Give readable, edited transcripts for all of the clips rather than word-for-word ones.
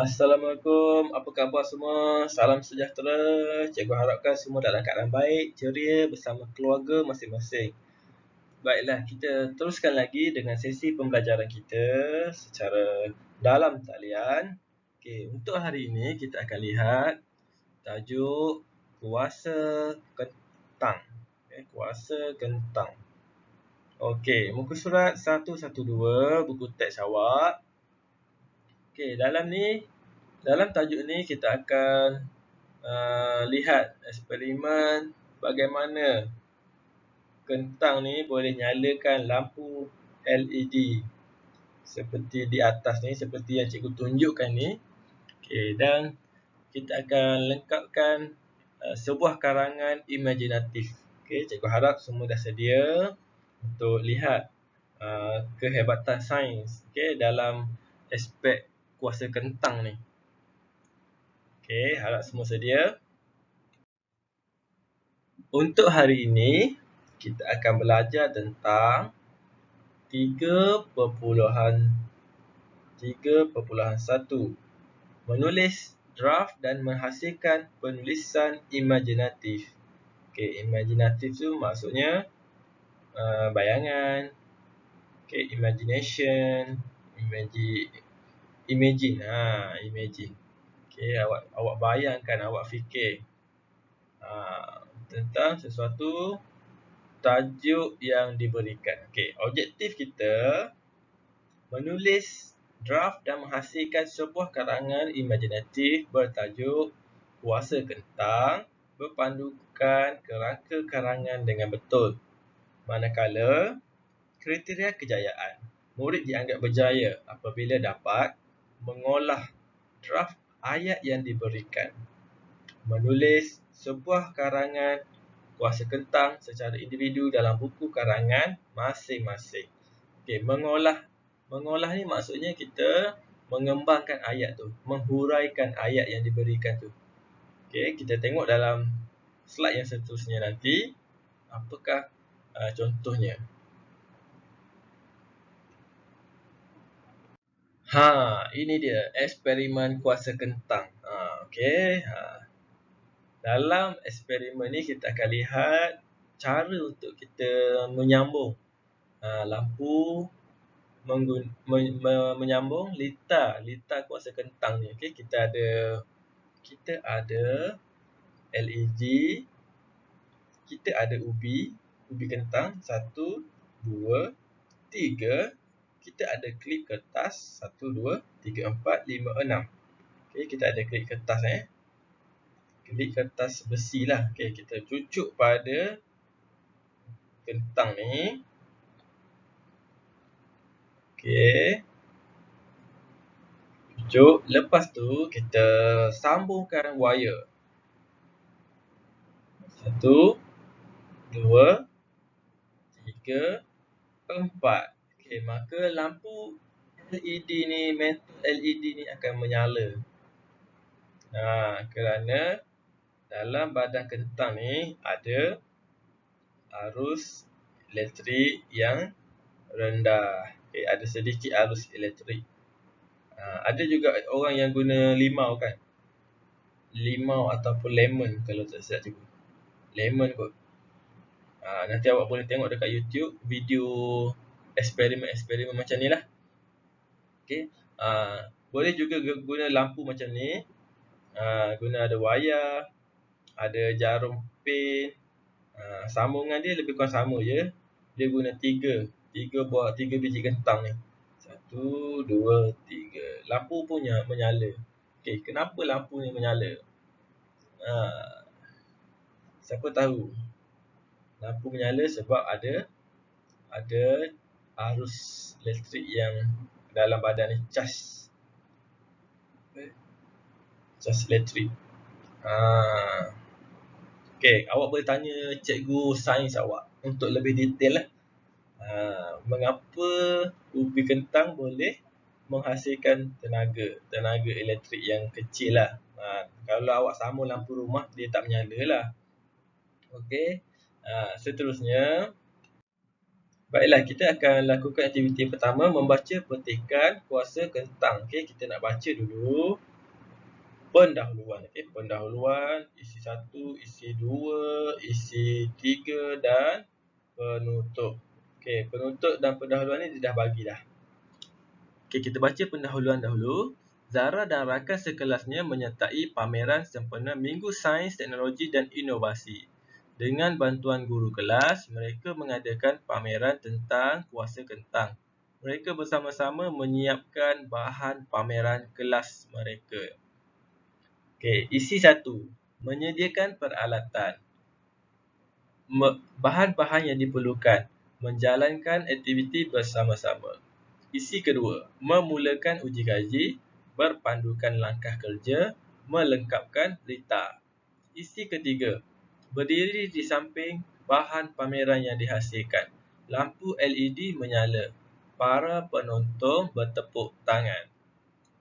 Assalamualaikum, apa khabar semua? Salam sejahtera. Cikgu harapkan semua dalam keadaan baik, ceria bersama keluarga masing-masing. Baiklah, kita teruskan lagi dengan sesi pembelajaran kita secara dalam talian. Okey, untuk hari ini kita akan lihat tajuk kuasa kentang. Kuasa kentang. Okey, muka surat 112 buku teks awak. Okey, dalam tajuk ni kita akan lihat eksperimen bagaimana kentang ni boleh nyalakan lampu LED seperti di atas ni, seperti yang cikgu tunjukkan ni. Okey, dan kita akan lengkapkan sebuah karangan imaginatif. Okey, cikgu harap semua dah sedia untuk lihat kehebatan sains dalam aspek kuasa kentang ni. Okey, harap semua sedia. Untuk hari ini, kita akan belajar tentang 3.1. Menulis draft dan menghasilkan penulisan imaginatif. Okey, imaginatif tu maksudnya bayangan. Okey, imagination, imagine. Imagine. Okey, awak bayangkan, awak fikir tentang sesuatu tajuk yang diberikan. Okey, objektif kita menulis draft dan menghasilkan sebuah karangan imaginatif bertajuk Kuasa Kentang berpandukan kerangka karangan dengan betul. Manakala kriteria kejayaan, murid dianggap berjaya apabila dapat mengolah draft ayat yang diberikan, menulis sebuah karangan kuasa kentang secara individu dalam buku karangan masing-masing. Okey, mengolah ni maksudnya kita mengembangkan ayat tu, menghuraikan ayat yang diberikan tu. Okey, kita tengok dalam slide yang seterusnya nanti apakah contohnya. Ini dia eksperimen kuasa kentang. Okey. Dalam eksperimen ni kita akan lihat cara untuk kita menyambung lampu menyambung lita kuasa kentang ni. Okey, kita ada LED, kita ada ubi kentang 1 2 3, kita ada klip kertas 1 2 3 4 5 6. Okey, kita ada klip kertas klip kertas besi lah. Okey, kita cucuk pada kentang ni. Okey. Cucuk. Lepas tu kita sambungkan wire. 1 2 3 4. Okey, maka lampu LED ni, mental LED ni akan menyala. Kerana dalam badan kentang ni ada arus elektrik yang rendah. Okey, ada sedikit arus elektrik. Ada juga orang yang guna limau kan. Limau ataupun lemon kalau tak silap cikgu. Lemon kot. Nanti awak boleh tengok dekat YouTube video eksperimen macam ni lah. Okey. Boleh juga guna lampu macam ni. Guna ada wayar, ada jarum pen. Sambungan dia lebih kurang sama je. Dia guna 3 biji kentang ni. 1 2 3. Lampu punya menyala. Okey, kenapa lampu ni menyala? Siapa tahu? Lampu menyala sebab ada arus elektrik yang dalam badan ni, cas elektrik. Okey, awak boleh tanya cikgu sains awak untuk lebih detail lah. Mengapa ubi kentang boleh menghasilkan tenaga elektrik yang kecil lah. Kalau awak sambung lampu rumah, dia tak menyala lah. Okey. Seterusnya, Baiklah, kita akan lakukan aktiviti pertama, membaca petikan kuasa kentang. Okey, kita nak baca dulu pendahuluan. Okey, pendahuluan, isi 1, isi 2, isi 3 dan penutup. Okey, penutup dan pendahuluan ni dia dah bagi dah. Okey, kita baca pendahuluan dahulu. Zara dan rakan sekelasnya menyertai pameran sempena Minggu Sains, Teknologi dan Inovasi. Dengan bantuan guru kelas, mereka mengadakan pameran tentang kuasa kentang. Mereka bersama-sama menyiapkan bahan pameran kelas mereka. Okey, isi 1. Menyediakan peralatan. Bahan-bahan yang diperlukan. Menjalankan aktiviti bersama-sama. Isi kedua, memulakan uji kaji, berpandukan langkah kerja, melengkapkan berita. Isi ketiga, berdiri di samping bahan pameran yang dihasilkan. Lampu LED menyala. Para penonton bertepuk tangan.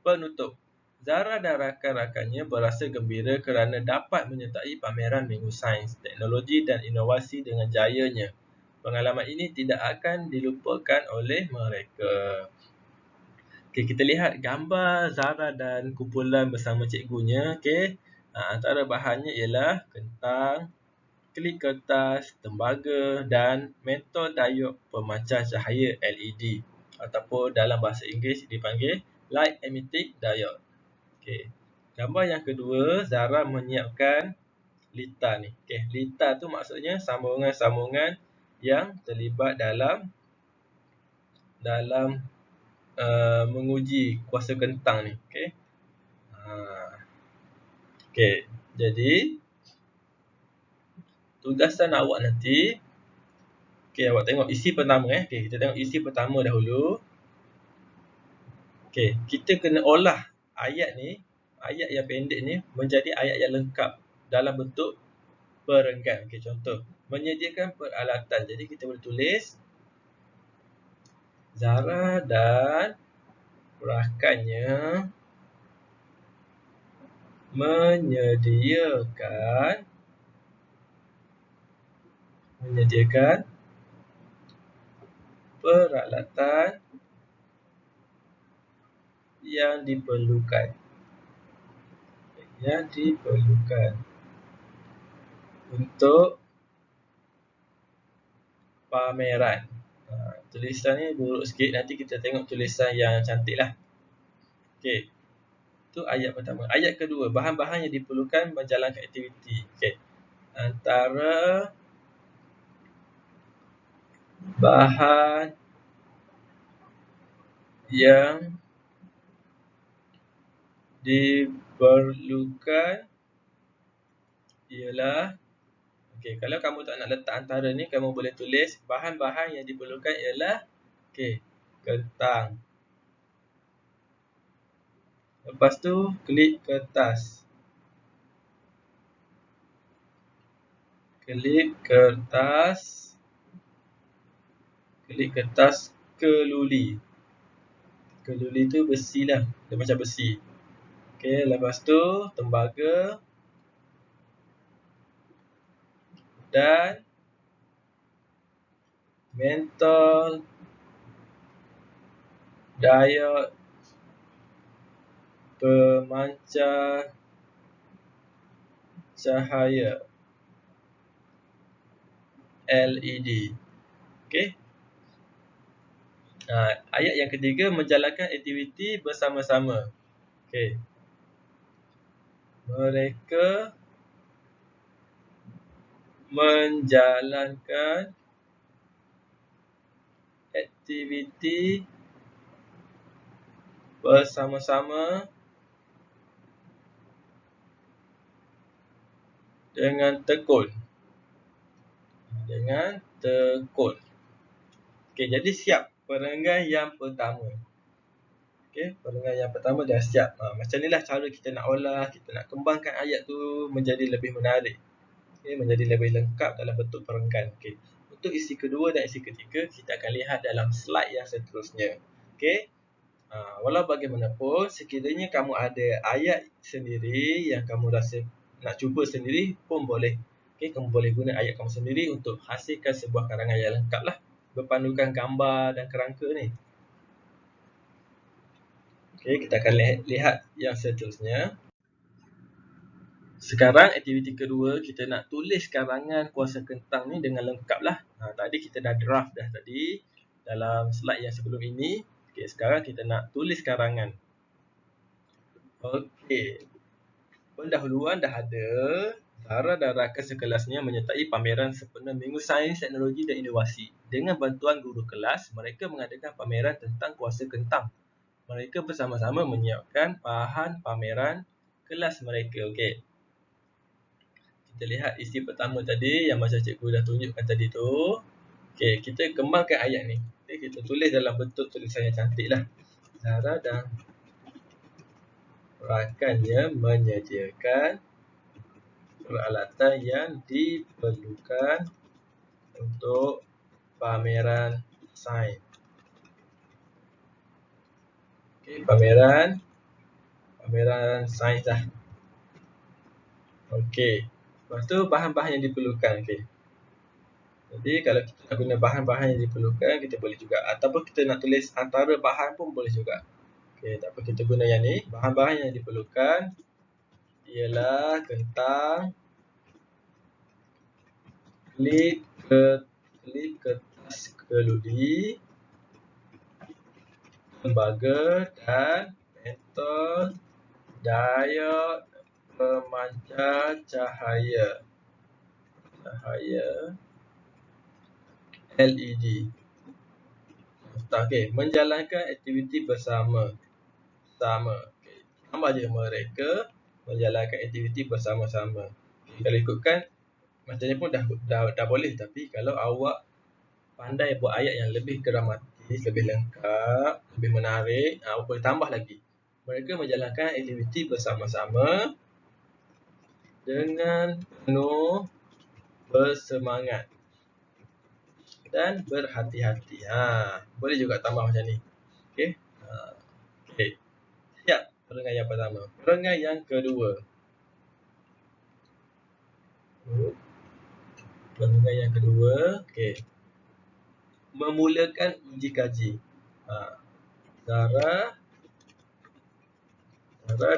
Penutup. Zara dan rakan-rakannya berasa gembira kerana dapat menyertai pameran Minggu Sains, Teknologi dan Inovasi dengan jayanya. Pengalaman ini tidak akan dilupakan oleh mereka. Okey, kita lihat gambar Zara dan kumpulan bersama cikgunya. Okey, antara bahannya ialah kentang, klip kertas, tembaga dan mentol diod pemancar cahaya LED ataupun dalam bahasa Inggeris dipanggil light emitting diode. Okey. Gambar yang kedua, Zara menyiapkan litar ni. Okey, litar tu maksudnya sambungan-sambungan yang terlibat dalam menguji kuasa kentang ni. Okey. Okey, jadi tugasan awak nanti, okey, awak tengok isi pertama Okey, kita tengok isi pertama dahulu. Okey, kita kena olah ayat ni, ayat yang pendek ni menjadi ayat yang lengkap dalam bentuk perenggan. Okey, contoh, menyediakan peralatan. Jadi kita boleh tulis Zara dan rakannya menyediakan peralatan yang diperlukan untuk pameran. Tulisan ni buruk sikit, nanti kita tengok tulisan yang cantik lah. Okey, itu ayat pertama. Ayat kedua, bahan-bahan yang diperlukan menjalankan aktiviti. Okey, antara bahan yang diperlukan ialah, okey, kalau kamu tak nak letak antara ni, kamu boleh tulis bahan-bahan yang diperlukan ialah, okey, kentang. Lepas tu, klip kertas. Klip kertas keluli. Keluli tu besi lah. Dia macam besi. Okey, lepas tu tembaga dan mentol diod pemancar cahaya LED. Okey. Ayat yang ketiga, menjalankan aktiviti bersama-sama. Okey. Mereka menjalankan aktiviti bersama-sama dengan tekun. Okey, jadi siap perenggan yang pertama. Okey, perenggan yang pertama dah siap. Macam inilah cara kita nak olah, kita nak kembangkan ayat tu menjadi lebih menarik. Okey, menjadi lebih lengkap dalam bentuk perenggan. Okey. Untuk isi kedua dan isi ketiga, kita akan lihat dalam slide yang seterusnya. Okey. Walau bagaimanapun, sekiranya kamu ada ayat sendiri yang kamu rasa nak cuba sendiri pun boleh. Okey, kamu boleh guna ayat kamu sendiri untuk hasilkan sebuah karangan yang lengkap lah. berpandukan gambar dan kerangka ni. Okey, kita akan lihat yang seterusnya. Sekarang aktiviti kedua, kita nak tulis karangan kuasa kentang ni dengan lengkap lah. Tadi kita dah draft dah tadi dalam slide yang sebelum ini. Okey, sekarang kita nak tulis karangan. Okey, pendahuluan dah ada. Zara dan rakan sekelasnya menyertai pameran sempena Minggu Sains, Teknologi dan Inovasi. Dengan bantuan guru kelas, mereka mengadakan pameran tentang kuasa kentang. Mereka bersama-sama menyiapkan bahan pameran kelas mereka. Okey. Kita lihat isi pertama tadi yang macam cikgu dah tunjukkan tadi tu. Okey, kita kembangkan ayat ni. Okey, kita tulis dalam bentuk tulisan yang cantik lah. Zara dan rakannya menyediakan peralatan yang diperlukan untuk pameran sains. Okey, pameran sains lah. Okey. Lepas tu bahan-bahan yang diperlukan. Okey. Jadi kalau kita nak guna bahan-bahan yang diperlukan, kita boleh juga. Ataupun kita nak tulis antara bahan pun boleh juga. Okey, tak apa, kita guna yang ni. Bahan-bahan yang diperlukan ialah kentang, klip kertas keludi, tembaga dan pentol, diod pemancar cahaya LED. Okey, menjalankan aktiviti bersama. Okey, tambah je mereka menjalankan aktiviti bersama-sama. Okay, kalau ikutkan macam ni pun dah boleh, tapi kalau awak pandai buat ayat yang lebih gramatis, lebih lengkap, lebih menarik, awak boleh tambah lagi. Mereka menjalankan aktiviti bersama-sama dengan penuh bersemangat dan berhati-hati. Boleh juga tambah macam ni. Okey. Okey. Siap perenggan yang pertama. Perenggan yang kedua. Perenggan yang kedua. Okey. Memulakan uji kaji. Zara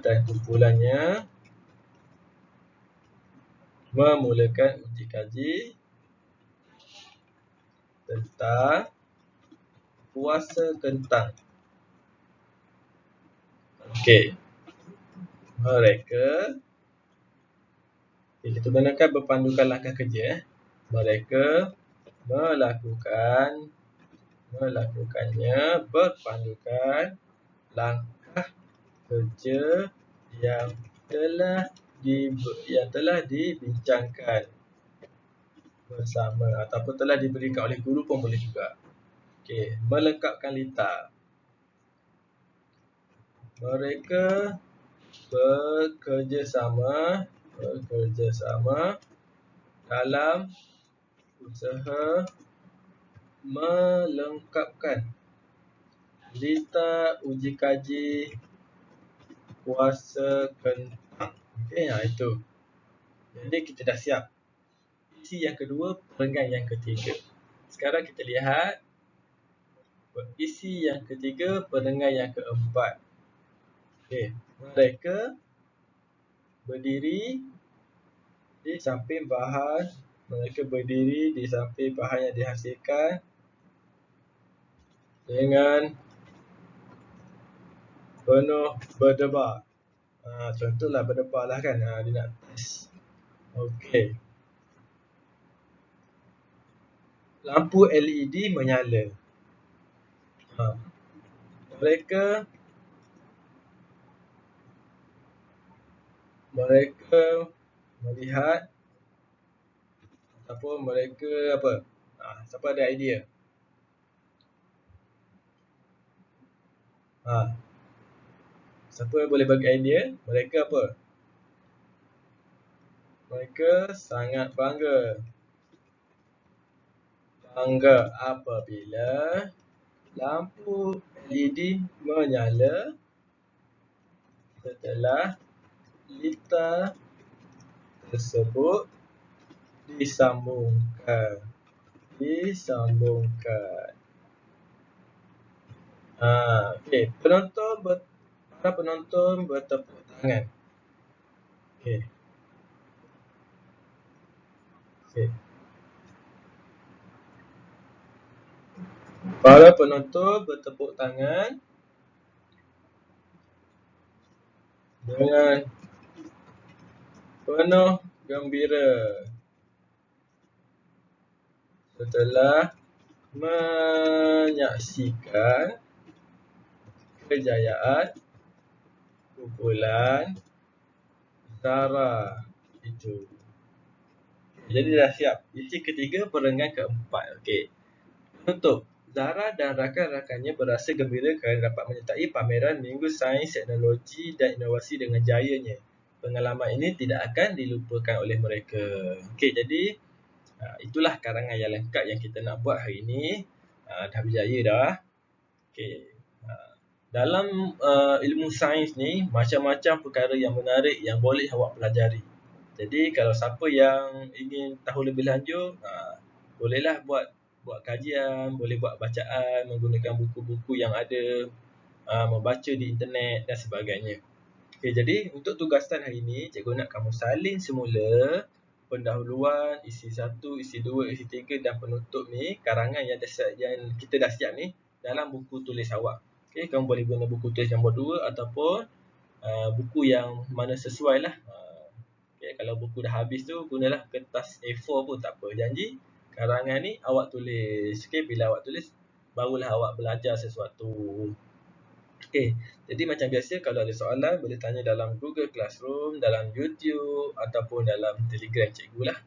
dan kumpulannya memulakan uji kaji tentang kuasa kentang. Okey. Mereka, kita gunakan berpandukan langkah kerja. Mereka melakukannya berpandukan langkah kerja yang telah dibincangkan bersama ataupun telah diberikan oleh guru pun boleh juga. Okey, melengkapkan litar. Mereka bekerjasama dalam usaha melengkapkan litar uji kaji kuasa kentang. Okey, itu. Jadi kita dah siap isi yang kedua, perenggan yang ketiga. Sekarang kita lihat isi yang ketiga, perenggan yang keempat. Okey, mereka berdiri di samping bahan yang dihasilkan dengan penuh berdebar. Contohlah berdebar lah kan. Dia nak test. Okey. Lampu LED menyala. Mereka melihat ataupun mereka apa? Siapa ada idea? Siapa boleh bagi idea? Mereka apa? Mereka sangat bangga apabila lampu LED menyala setelah litar tersebut disambungkan. disambungkan. Okey, para penonton bertepuk tangan. Okey. Okey. Para penonton bertepuk tangan dengan penuh gembira setelah menyaksikan kejayaan kumpulan Zara itu. Jadi dah siap. Isi ketiga, perenggan keempat. Okey. Penutup. Zara dan rakan-rakannya berasa gembira kerana dapat menyertai pameran Minggu Sains, Teknologi dan Inovasi dengan jayanya. Pengalaman ini tidak akan dilupakan oleh mereka. Okey, jadi itulah karangan yang lengkap yang kita nak buat hari ini. Dah berjaya dah. Okey. Dalam ilmu sains ni, macam-macam perkara yang menarik yang boleh awak pelajari. Jadi kalau siapa yang ingin tahu lebih lanjut, bolehlah buat kajian, boleh buat bacaan menggunakan buku-buku yang ada, membaca di internet dan sebagainya. Okey, jadi untuk tugasan hari ini, cikgu nak kamu salin semula pendahuluan, isi 1, isi 2, isi 3 dan penutup ni, karangan yang kita dah siap ni dalam buku tulis awak. Okey, kamu boleh guna buku tulis nombor 2 ataupun buku yang mana sesuai lah. Okay, kalau buku dah habis tu, gunalah kertas A4 pun tak apa. Janji karangan ni awak tulis. Okay, bila awak tulis, barulah awak belajar sesuatu. Okay, jadi macam biasa kalau ada soalan, boleh tanya dalam Google Classroom, dalam YouTube ataupun dalam Telegram cikgu lah.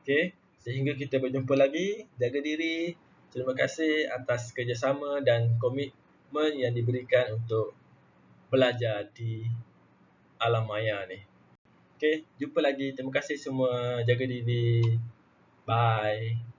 Okay, sehingga kita berjumpa lagi. Jaga diri. Terima kasih atas kerjasama dan komitmen yang diberikan untuk belajar di alam maya ni. Okay, jumpa lagi. Terima kasih semua. Jaga diri. Bye.